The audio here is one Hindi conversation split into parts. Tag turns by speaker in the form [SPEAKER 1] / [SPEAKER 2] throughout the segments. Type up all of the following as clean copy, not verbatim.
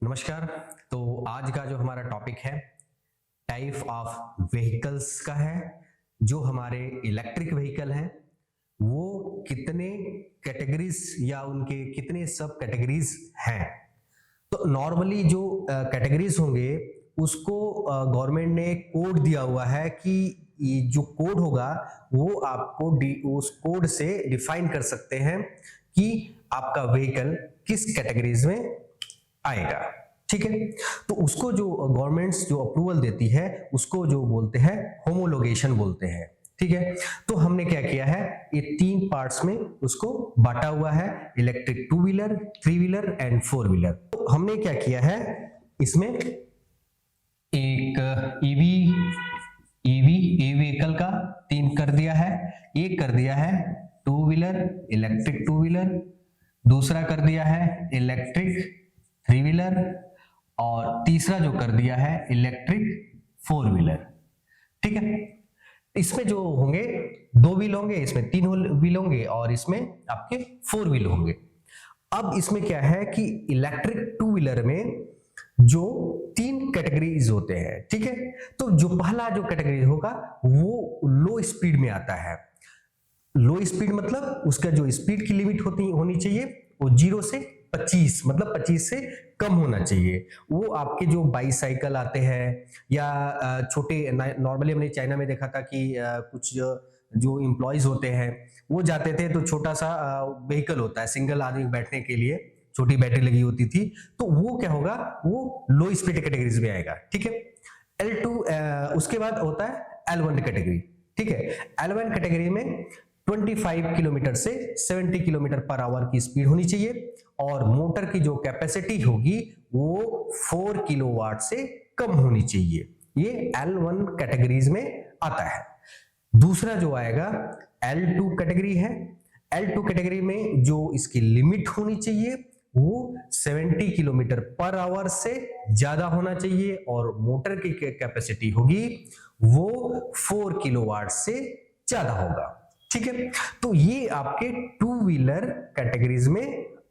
[SPEAKER 1] नमस्कार। तो आज का जो हमारा टॉपिक है टाइप ऑफ व्हीकल्स का है। जो हमारे इलेक्ट्रिक व्हीकल हैं वो कितने कैटेगरीज या उनके कितने सब कैटेगरीज हैं। तो नॉर्मली जो कैटेगरीज होंगे उसको गवर्नमेंट ने कोड दिया हुआ है कि ये जो कोड होगा वो आपको उस कोड से डिफाइन कर सकते हैं कि आपका व्हीकल किस कैटेगरीज में आएगा। ठीक है, तो उसको जो गवर्नमेंट्स जो अप्रूवल देती है उसको जो बोलते हैं होमोलोगेशन बोलते हैं। ठीक है, तो हमने क्या किया है, ये तीन पार्ट्स में उसको बांटा हुआ है, electric two wheeler, three wheeler and four wheeler. तो हमने क्या किया है, इसमें एक ईवी ई व्हीकल का तीन कर दिया है, एक कर दिया है two wheeler electric two wheeler, दूसरा कर दिया है इलेक्ट्रिक थ्री व्हीलर और तीसरा जो कर दिया है इलेक्ट्रिक फोर व्हीलर। ठीक है, इसमें जो होंगे दो व्हील होंगे, इसमें तीन व्हील होंगे और इसमें आपके फोर व्हील होंगे। अब इसमें क्या है कि इलेक्ट्रिक टू व्हीलर में जो तीन कैटेगरीज होते हैं। ठीक है, तो जो पहला जो कैटेगरी होगा वो लो स्पीड में आता है। लो स्पीड मतलब उसका जो स्पीड की लिमिट होनी चाहिए वो 0 से 25 मतलब 25 से कम होना चाहिए। वो आपके जो बाईसाइकिल आते हैं या छोटे, नॉर्मली हमने चाइना में देखा था कि कुछ जो एम्प्लॉयज होते हैं वो जाते थे तो छोटा सा व्हीकल होता है सिंगल आदमी बैठने के लिए, छोटी बैटरी लगी होती थी, तो वो क्या होगा, वो लो स्पीड कैटेगरीज में आएगा। ठीक है, L2 उसके बाद होता है L1 कैटेगरी। ठीक है, L1 कैटेगरी में 25 किलोमीटर से 70 किलोमीटर पर आवर की स्पीड होनी चाहिए और मोटर की जो कैपेसिटी होगी वो 4 किलोवाट से कम होनी चाहिए। ये L1 कैटेगरीज में आता है। दूसरा जो आएगा L2 कैटेगरी है। L2 कैटेगरी में जो इसकी लिमिट होनी चाहिए वो 70 किलोमीटर पर आवर से ज्यादा होना चाहिए और मोटर की कैपेसिटी होगी वो 4 किलोवाट से ज्यादा होगा। ठीक है, तो ये आपके टू व्हीलर कैटेगरीज में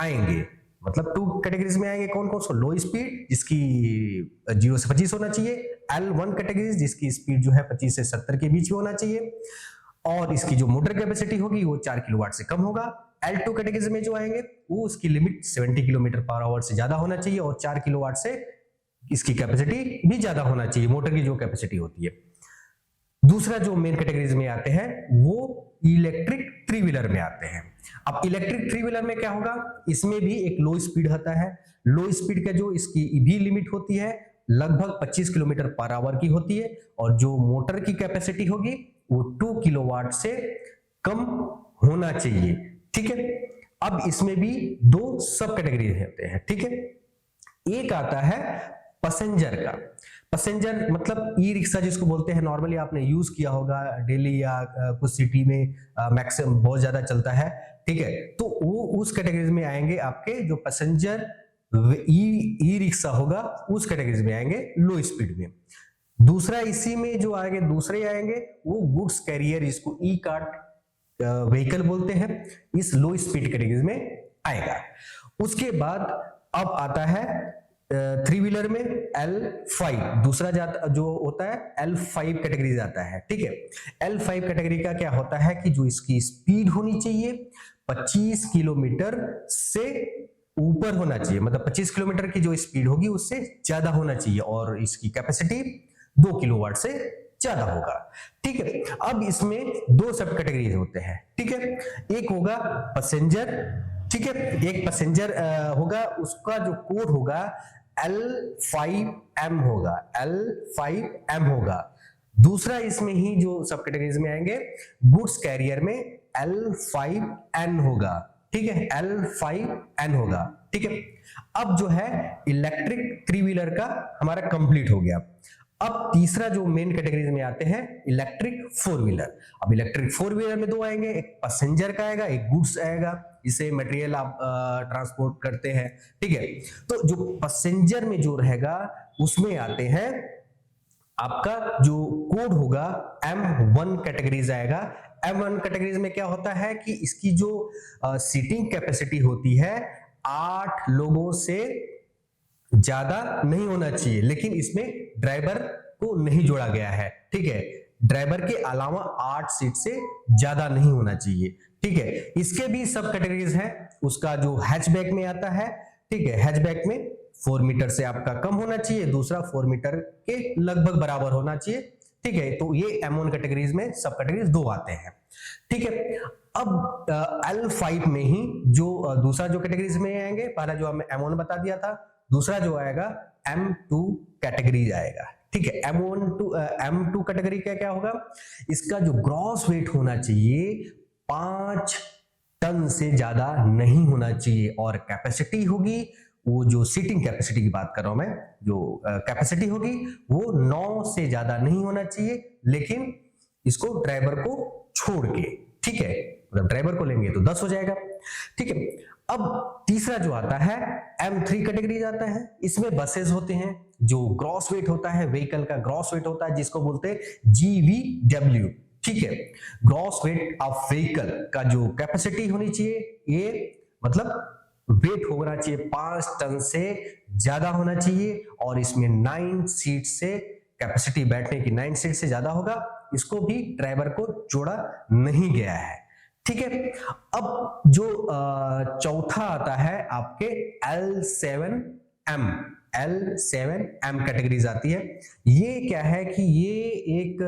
[SPEAKER 1] आएंगे। मतलब टू कैटेगरीज में आएंगे कौन कौन सा, लो स्पीड जिसकी 0 से 25 होना चाहिए, L1 कैटेगरी जिसकी स्पीड जो है 25 से 70 के बीच में होना चाहिए और इसकी जो मोटर कैपेसिटी होगी वो 4 किलोवाट से कम होगा। L2 कैटेगरीज में जो आएंगे वो उसकी लिमिट 70 किलोमीटर पर आवर से ज्यादा होना चाहिए और 4 किलोवाट से इसकी कैपेसिटी भी ज्यादा होना चाहिए, मोटर की जो कैपेसिटी होती है। दूसरा जो मेन कैटेगरीज में आते हैं वो इलेक्ट्रिक थ्री व्हीलर में आते हैं। अब इलेक्ट्रिक थ्री व्हीलर में क्या होगा, इसमें भी एक लो स्पीड आता है। लो स्पीड का जो इसकी भी लिमिट होती है लगभग 25 किलोमीटर पर आवर की होती है और जो मोटर की कैपेसिटी होगी वो 2 किलोवाट से कम होना चाहिए। ठीक है, अब इसमें भी दो सब कैटेगरी होते हैं। ठीक है, एक आता है पैसेंजर का। पैसेंजर मतलब ई रिक्शा जिसको बोलते हैं, नॉर्मली आपने यूज किया होगा दिल्ली या कुछ सिटी में मैक्सिमम बहुत ज्यादा चलता है। ठीक है, तो वो उस कैटेगरी में आएंगे आपके जो पैसेंजर ई रिक्शा होगा उस कैटेगरी में आएंगे लो स्पीड में। दूसरा इसी में जो आएंगे दूसरे आएंगे वो गुड्स कैरियर, इसको ई कार्ट व्हीकल बोलते हैं, इस लो स्पीड कैटेगरी में आएगा। उसके बाद अब आता है थ्री व्हीलर में L5, दूसरा जो होता है L5 कैटेगरी आता है। ठीक है, L5 कैटेगरी का क्या होता है कि जो इसकी स्पीड होनी चाहिए 25 किलोमीटर से ऊपर होना चाहिए, मतलब 25 किलोमीटर की जो स्पीड होगी उससे ज्यादा होना चाहिए और इसकी कैपेसिटी 2 किलोवाट से ज्यादा होगा। ठीक है, अब इसमें दो सब कैटेगरी होते हैं। ठीक है, एक होगा पैसेंजर। ठीक है, एक पैसेंजर होगा, उसका जो कोड होगा L5M होगा, L5M होगा। दूसरा इसमें ही जो सब कैटेगरीज में आएंगे गुड्स कैरियर में L5N होगा। ठीक है, L5N होगा। ठीक है, अब जो है इलेक्ट्रिक थ्री व्हीलर का हमारा कंप्लीट हो गया। अब तीसरा जो मेन कैटेगरीज में आते हैं इलेक्ट्रिक फोर व्हीलर। अब इलेक्ट्रिक फोर व्हीलर में दो आएंगे, एक पैसेंजर का आएगा, एक गुड्स आएगा, जिसे मटेरियल आप ट्रांसपोर्ट करते हैं। ठीक है, तो जो पैसेंजर में जो रहेगा उसमें आते हैं आपका जो कोड होगा M1 कैटेगरीज आएगा। M1 कैटेगरीज में क्या होता है कि इसकी जो सीटिंग कैपेसिटी होती है 8 लोगों से ज्यादा नहीं होना चाहिए, लेकिन इसमें ड्राइवर को नहीं जोड़ा गया है, ठीक है। ड्राइवर के अलावा 8 सीट से ज्यादा नहीं होना चाहिए, ठीक है। इसके भी सब कैटेगरीज है। उसका जो हैचबैक में आता है, ठीक है, हैचबैक में 4 मीटर से आपका कम होना चाहिए, दूसरा 4 मीटर के लगभग बराबर होना चाहिए, ठीक है। तो ये M1 कैटेगरीज में सब कैटेगरीज 2 आते हैं, ठीक है। अब L5 में ही जो दूसरा जो कैटेगरीज में आएंगे, पहला जो हमें M1 बता दिया था, दूसरा जो आएगा M2 कैटेगरीज आएगा, ठीक है। M2 कैटेगरी क्या क्या होगा, इसका जो ग्रॉस वेट होना चाहिए 5 टन से ज्यादा नहीं होना चाहिए, और कैपेसिटी होगी, वो जो सीटिंग कैपेसिटी की बात कर रहा हूं मैं, जो कैपेसिटी होगी वो 9 से ज्यादा नहीं होना चाहिए, लेकिन इसको ड्राइवर को छोड़ के, ठीक है, मतलब ड्राइवर को लेंगे तो 10 हो जाएगा, ठीक है। अब तीसरा जो आता है M3 कैटेगरी आता है, इसमें बसेस होते हैं, जो ग्रॉस वेट होता है, व्हीकल का ग्रॉस वेट होता है, जिसको बोलते हैं GVW, ठीक है। ग्रॉस वेट ऑफ व्हीकल का जो कैपेसिटी होनी चाहिए, ये मतलब वेट होना चाहिए 5 टन से ज्यादा होना चाहिए, और इसमें 9 सीट से कैपेसिटी बैठने की 9 सीट से ज्यादा होगा, इसको भी ड्राइवर को जोड़ा नहीं गया है, ठीक है। अब जो चौथा आता है आपके L7M कैटेगरीज आती है। ये क्या है कि ये एक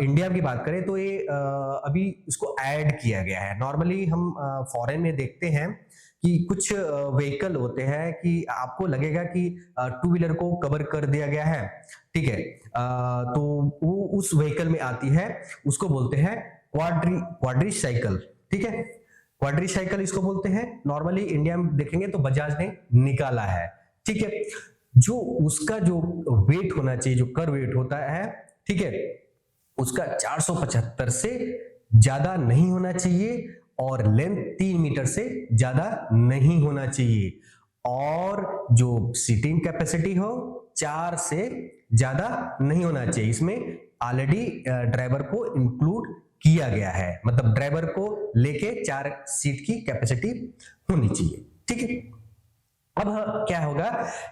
[SPEAKER 1] इंडिया की बात करें तो ये अभी इसको ऐड किया गया है। नॉर्मली हम फॉरेन में देखते हैं कि कुछ व्हीकल होते हैं कि आपको लगेगा कि 2 व्हीलर को कवर कर दिया गया है, ठीक है। तो वो उस व्हीकल में आती है, उसको बोलते हैं क्वाड्री साइकिल, ठीक है। क्वाड्री साइकिल इसको बोलते हैं। नॉर्मली इंडिया में देखेंगे तो बजाज ने निकाला है, ठीक है। जो उसका जो वेट होना चाहिए, जो कर वेट होता है, ठीक है, उसका 475 से ज्यादा नहीं होना चाहिए, और लेंथ 3 मीटर से ज्यादा नहीं होना चाहिए, और जो सीटिंग कैपेसिटी हो 4 से ज्यादा नहीं होना चाहिए। इसमें ऑलरेडी ड्राइवर को इंक्लूड किया गया है, मतलब ड्राइवर को लेके 4 सीट की कैपेसिटी होनी चाहिए, ठीक है। अब क्या होगा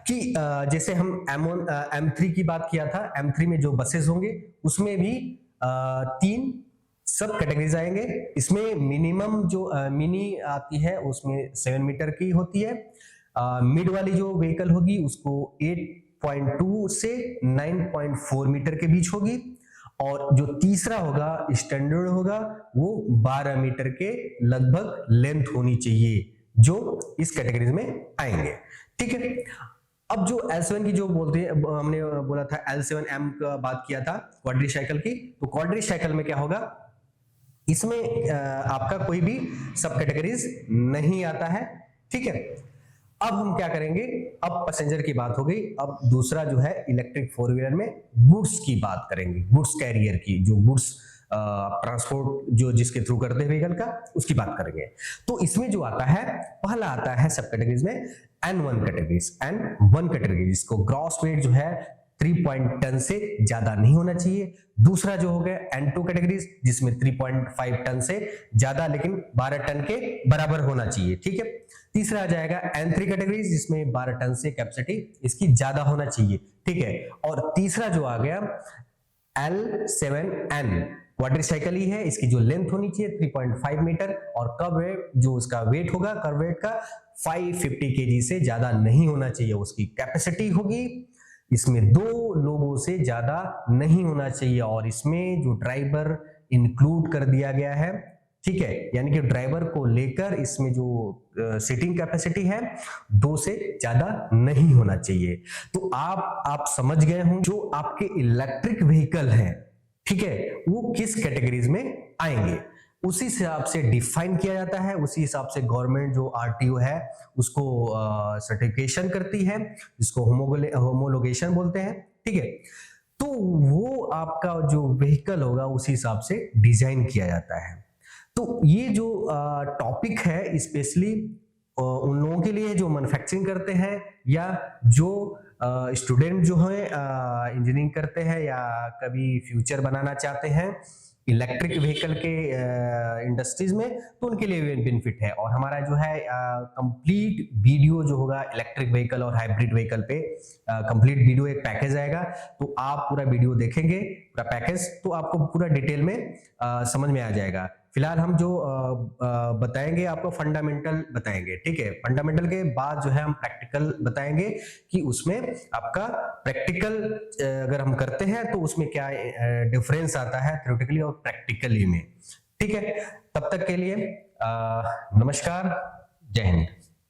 [SPEAKER 1] कि जैसे हम M3 की बात किया था, M3 में जो बसेस होंगे उसमें भी 3 सब कैटेगरीज आएंगे। इसमें मिनिमम जो मिनी आती है उसमें 7 मीटर की होती है, मिड वाली जो व्हीकल होगी उसको 8.2 से 9.4 मीटर के बीच होगी, और जो तीसरा होगा स्टैंडर्ड होगा वो 12 मीटर के लगभग लेंथ होनी चाहिए, जो इस कैटेगरीज में आएंगे, ठीक है। अब जो L7 की जो बोलते हैं, हमने बोला था L7M का बात किया था क्वाड्री साइकिल की, तो क्वाड्री साइकिल में क्या होगा, इसमें आपका कोई भी सब कैटेगरीज नहीं आता है, ठीक है। अब हम क्या करेंगे, अब पैसेंजर की बात हो गई, अब दूसरा जो है इलेक्ट्रिक 4 व्हीलर में गुड्स की बात करेंगे, गुड्स कैरियर की, जो गुड्स ट्रांसपोर्ट जो जिसके थ्रू करते हैं व्हीकल का, उसकी बात करेंगे। तो इसमें जो आता है, पहला आता है सब कैटेगरीज में N1 कैटेगरी, जिसको ग्रॉस वेट जो है 3 टन से ज्यादा नहीं होना चाहिए। दूसरा जो हो गया N2 कैटेगरीज, जिसमें 3.5 टन से ज्यादा लेकिन 12 टन के बराबर होना चाहिए, ठीक है। तीसरा आ जाएगा N3 कैटेगरीज, जिसमें 12 टन से कैपेसिटी इसकी ज्यादा होना चाहिए, ठीक है। और तीसरा जो आ गया L7N क्वाड्रीसाइकिल ही है, इसकी जो लेंथ होनी चाहिए 3.5 मीटर, और कर्व वेट जो इसका वेट होगा, कर्व वेट का 550 kg से ज्यादा नहीं होना चाहिए। उसकी कैपेसिटी होगी, इसमें 2 लोगों से ज्यादा नहीं होना चाहिए, और इसमें जो ड्राइवर इंक्लूड कर दिया गया है, ठीक है, यानी कि ड्राइवर को लेकर इसमें जो सीटिंग कैपेसिटी है 2 से ज्यादा नहीं होना चाहिए। तो आप समझ गए होंगे जो आपके इलेक्ट्रिक व्हीकल हैं, ठीक है, वो किस कैटेगरीज में आएंगे, उसी हिसाब से डिफाइन किया जाता है, उसी हिसाब से गवर्नमेंट जो RTO है उसको सर्टिफिकेशन करती है, जिसको होमोलोगेशन बोलते हैं, ठीक है। तो वो आपका जो व्हीकल होगा उसी हिसाब से डिजाइन किया जाता है। तो ये जो टॉपिक है स्पेशली उन लोगों के लिए जो मैन्युफैक्चरिंग करते हैं, या जो स्टूडेंट जो है इंजीनियरिंग करते हैं, या कभी फ्यूचर बनाना चाहते हैं, इलेक्ट्रिक व्हीकल के इंडस्ट्रीज में, तो उनके लिए बेनिफिट है। और हमारा जो है कंप्लीट वीडियो जो होगा इलेक्ट्रिक व्हीकल और हाइब्रिड व्हीकल पे, कंप्लीट वीडियो एक पैकेज आएगा, तो आप पूरा वीडियो देखेंगे, पूरा पैकेज, तो आपको पूरा डिटेल में समझ में आ जाएगा। फिलहाल हम जो बताएंगे आपको फंडामेंटल बताएंगे, ठीक है। फंडामेंटल के बाद जो है हम प्रैक्टिकल बताएंगे कि उसमें आपका प्रैक्टिकल अगर हम करते हैं तो उसमें क्या डिफरेंस आता है थ्योरेटिकली और प्रैक्टिकली में, ठीक है। तब तक के लिए नमस्कार, जय हिंद।